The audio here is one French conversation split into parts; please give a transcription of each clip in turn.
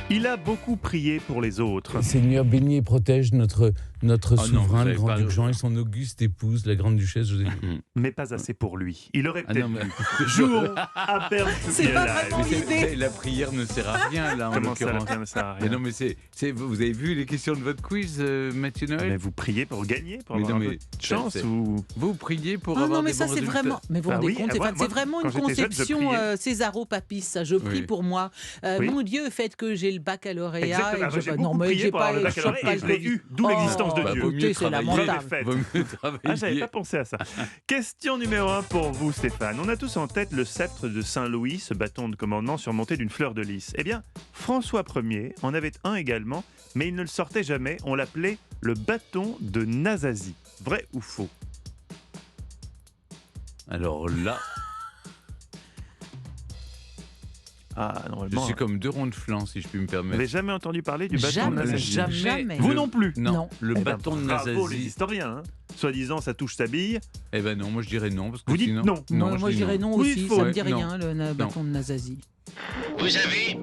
Il a beaucoup prié pour les autres. Seigneur, bénis et protège notre souverain, le vous avez grand-duc pas- Jean, et son auguste épouse, la grande-duchesse Joséphine. Mais pas assez pour lui. Il aurait Ah peut-être non, mais- dû. Jouons à Burn to C'est be pas alive. vraiment l'idée. La prière ne sert à rien, là, en Comment ça, la l'occurrence. prière ne sert à rien? Mais non, mais vous avez vu les questions de votre quiz, Mathieu Noël? Mais vous priez pour gagner, pour Mais avoir non, un mais peu de chance c'est- ou... Vous priez pour Ah avoir non, mais des ça bons c'est résultats. vraiment. Mais vous vous Bah rendez oui, compte, moi, c'est vraiment quand une j'étais jeune, je conception priais. Césaro-papiste. Ça, je prie Oui. pour moi. Oui. Mon Dieu, faites que j'ai le baccalauréat. Exactement. et que J'ai non, beaucoup mais prié j'ai pour avoir le pas baccalauréat chope et je l'ai eu, d'où Oh, l'existence de Bah, Dieu. vaut mieux Écoutez, c'est travailler. lamentable. Défaite. Vaut mieux travailler. Ah, j'avais pas pensé à ça. Question numéro 1 pour vous, Stéphane. On a tous en tête le sceptre de Saint-Louis, ce bâton de commandement surmonté d'une fleur de lys. Eh bien, François Ier en avait un également, mais il ne le sortait jamais. On l'appelait le bâton de Nazazie. Vrai ou faux? Alors là, Ah, je normalement. suis comme deux ronds de flanc, si je puis me Vous permettre. n'avez jamais entendu parler du bâton de Jamais, Nazazie? jamais. Vous Le- non plus? Non. Le Eh ben, bâton de bravo les Nazazie. historiens. Hein. Soi-disant, ça touche sa bille. Eh ben non, moi je dirais non. Parce que Vous dites sinon... non. Moi, je dirais non Oui, aussi. faux. Ça me dit Ouais, non. rien, le bâton de Nazazie. Vous avez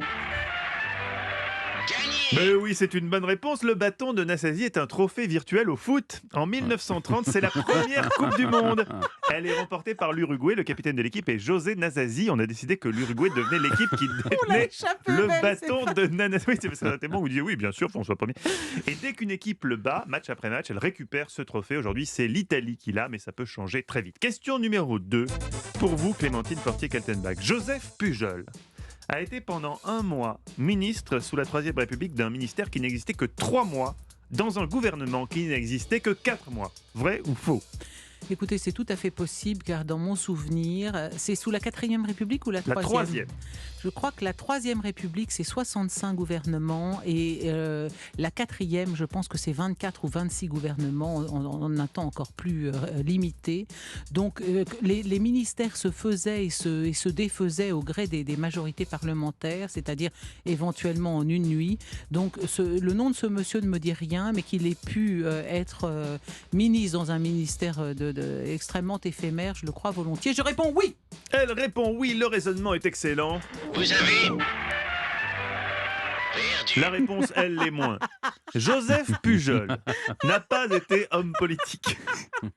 gagné. Mais oui, c'est une bonne réponse. Le bâton de Nazazie est un trophée virtuel au foot. En 1930, c'est la première Coupe du Monde. Elle est remportée par l'Uruguay. Le capitaine de l'équipe est José Nazazie. On a décidé que l'Uruguay devenait l'équipe qui détenait le bâton de Nazazie. Oui, c'est parce que tellement vous disiez oui, bien sûr, François Ier. Et dès qu'une équipe le bat, match après match, elle récupère ce trophée. Aujourd'hui, c'est l'Italie qui l'a, mais ça peut changer très vite. Question numéro 2. Pour vous, Clémentine Portier-Kaltenbach. Joseph Pujol a été pendant un mois ministre sous la Troisième République d'un ministère qui n'existait que 3 mois, dans un gouvernement qui n'existait que 4 mois. Vrai ou faux? Écoutez, c'est tout à fait possible, car dans mon souvenir, c'est sous la 4e République ou la 3e? La troisième. Je crois que la 3e République, c'est 65 gouvernements, et la 4e, je pense que c'est 24 ou 26 gouvernements, en un temps encore plus limité. Donc, les ministères se faisaient et se défaisaient au gré des majorités parlementaires, c'est-à-dire éventuellement en une nuit. Donc, le nom de ce monsieur ne me dit rien, mais qu'il ait pu être ministre dans un ministère extrêmement éphémère, je le crois volontiers. Je réponds oui. Elle répond oui, le raisonnement est excellent. Vous avez perdu. La réponse, elle, l'est moins. Joseph Pujol n'a pas été homme politique.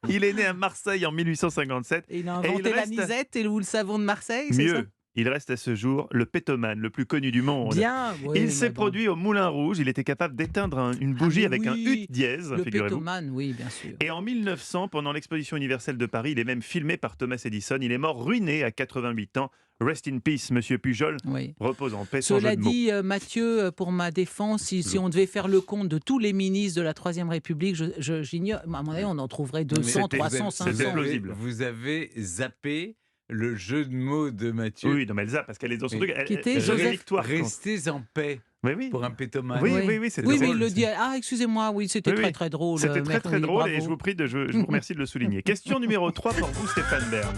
Il est né à Marseille en 1857. Et il a Et il inventé la reste- nisette et le savon de Marseille, c'est ça? Mieux, il reste à ce jour le pétomane le plus connu du monde. Bien, oui, Il s'est mais bon. produit au Moulin Rouge. Il était capable d'éteindre une bougie mais avec un oui, ut dièse, Le figurez-vous. pétomane, oui, bien sûr. Et en 1900, pendant l'exposition universelle de Paris, il est même filmé par Thomas Edison. Il est mort ruiné à 88 ans. Rest in peace, monsieur Pujol. Oui. Repose en paix, sans Cela jeu de mots. dit, Mathieu, pour ma défense, si on devait faire le compte de tous les ministres de la Troisième République, j'ignore, à mon avis, on en trouverait 200, c'était- 300, c'était 500. plausible. Vous avez zappé le jeu de mots de Mathieu. Oui, non, mais Elsa, parce qu'elle est dans son Oui. truc. Qui était Joseph Joseph- Victoire. Restez en paix Oui, oui. pour un pétomane. Oui, oui, c'est Oui, drôle. mais il le dit. Ah, excusez-moi, oui, c'était Oui, très, oui. très drôle. C'était très, très oui, drôle bravo. et je vous prie je vous remercie de le souligner. Question numéro 3 pour vous, Stéphane Bern.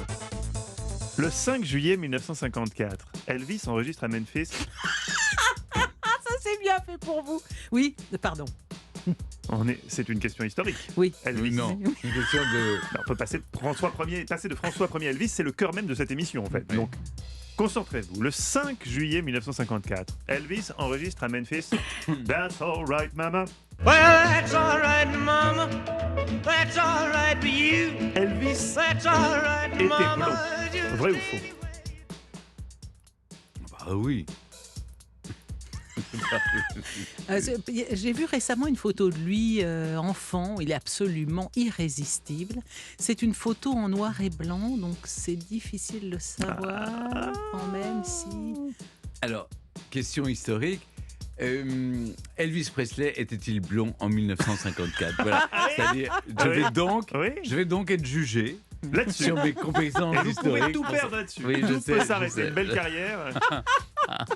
Le 5 juillet 1954, Elvis enregistre à Memphis. Ça, c'est bien fait pour vous. Oui, pardon. C'est une question historique. Oui. Elvis. Oui, non, une question de... On peut passer de François Ier à Elvis, c'est le cœur même de cette émission en fait. Oui. Donc, concentrez-vous. Le 5 juillet 1954, Elvis enregistre à Memphis That's all right, mama. Well, that's all right, mama. That's all right for you. Elvis That's all right, était mama. blond. Vrai ou faux? Ah oui. J'ai vu récemment une photo de lui enfant. Il est absolument irrésistible. C'est une photo en noir et blanc, donc c'est difficile de savoir quand même si... Alors, question historique. Elvis Presley était-il blond en 1954? Voilà. C'est-à-dire, je vais donc être jugé Là-dessus. sur mes compétences Et vous pouvez historiques. tout perdre là-dessus. Oui, je tout sais, peut je s'arrêter. sais. Une belle carrière,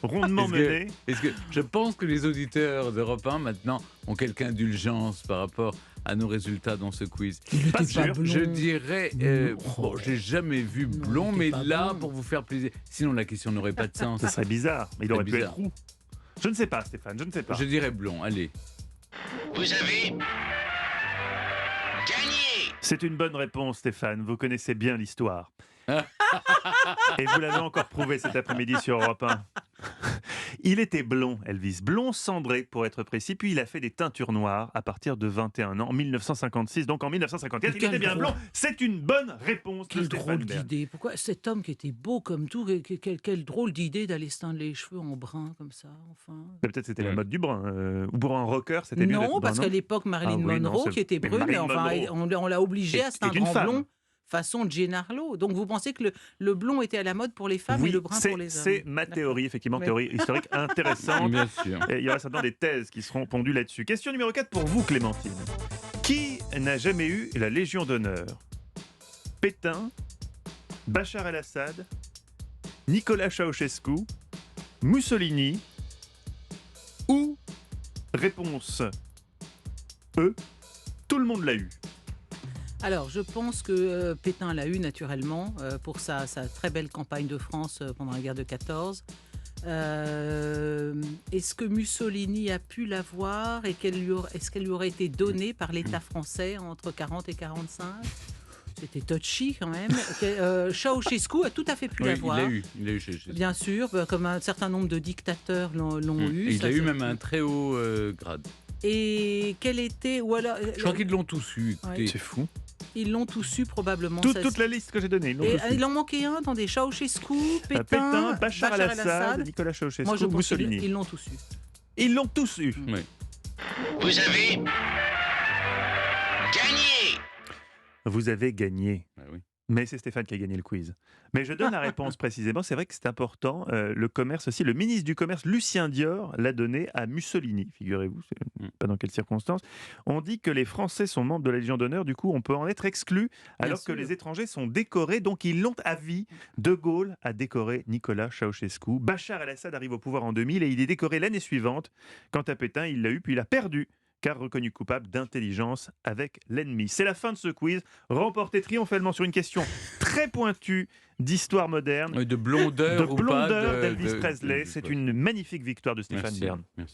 rondement Est-ce menée. que je pense que les auditeurs d'Europe 1 maintenant ont quelque indulgence par rapport à nos résultats dans ce quiz? Il Pas était pas sûr. blond. Je dirais, Oh. bon, j'ai jamais vu blond, il était mais pas là, blond. pour vous faire plaisir, sinon la question n'aurait pas de sens. Ce serait bizarre, mais il C'est aurait pu bizarre. être roux. Je ne sais pas, Stéphane, je ne sais pas. Je dirais blond, allez. Vous avez gagné. C'est une bonne réponse, Stéphane. Vous connaissez bien l'histoire. Et vous l'avez encore prouvé cet après-midi sur Europe 1. Il était blond, Elvis, blond cendré pour être précis, puis il a fait des teintures noires à partir de 21 ans, en 1956, donc en 1954, il était bien blond. C'est une bonne réponse de Quelle Stéphane drôle Bern. d'idée. Pourquoi cet homme qui était beau comme tout, quelle drôle d'idée d'aller se teindre les cheveux en brun comme ça, enfin. Peut-être c'était la mode du brun, ou pour un rocker, c'était mieux d'être Non, brun, parce qu'à l'époque, Marilyn Ah oui, non, Monroe, c'est- qui était mais brune, Marilyn enfin, Monroe on l'a obligée à se est teindre une en femme. blond, façon Jane Harlow. Donc vous pensez que le blond était à la mode pour les femmes Oui, et le brun pour les hommes. c'est ma théorie, effectivement, Oui. théorie historique intéressante. Bien sûr. Et il y aura certainement des thèses qui seront pondues là-dessus. Question numéro 4 pour vous, Clémentine. Qui n'a jamais eu la Légion d'honneur? Pétain, Bachar el-Assad, Nicolas Ceausescu, Mussolini ou, réponse E, tout le monde l'a eu. Alors, je pense que Pétain l'a eu naturellement pour sa très belle campagne de France pendant la guerre de 14. Est-ce que Mussolini a pu l'avoir et est-ce qu'elle lui aurait été donnée par l'État français entre 40 et 45 ? C'était touchy quand même. Ceausescu a tout à fait pu Oui, l'avoir. il a eu chez Bien sûr, comme un certain nombre de dictateurs l'ont eu. Et il ça, a eu c'est- même un très haut grade. Et quel était... Ou alors, Je crois qu'ils l'ont tous eu. Écoutez. C'est fou. ils l'ont tous eu probablement. Toute la liste que j'ai donnée. ils l'ont Et, tous eu. il en manquait un, attendez, Ceausescu, Pétain, Pétain, Bachar el-Assad, el-Assad. Nicolas Moi, je Ceausescu, pense qu'ils Mussolini. ils l'ont tous eu. Ils l'ont tous eu. Oui. Vous avez gagné. Vous avez gagné. Ah oui. Mais c'est Stéphane qui a gagné le quiz. Mais je donne la réponse précisément. C'est vrai que c'est important. Le commerce aussi. Le ministre du Commerce, Lucien Dior, l'a donné à Mussolini. Figurez-vous, je ne sais pas dans quelles circonstances. On dit que les Français sont membres de la Légion d'honneur. Du coup, on peut en être exclu, alors que sûr. les étrangers sont décorés. Donc, ils l'ont à vie. De Gaulle a décoré Nicolas Ceausescu. Bachar el-Assad arrive au pouvoir en 2000 et il est décoré l'année suivante. Quant à Pétain, il l'a eu, puis il a perdu, car reconnu coupable d'intelligence avec l'ennemi. C'est la fin de ce quiz, remporté triomphalement sur une question très pointue d'histoire moderne, Oui, de blondeur de ou pas blondeur d'Elvis de- Presley. de- C'est une magnifique victoire de Stéphane Merci, Bern. merci.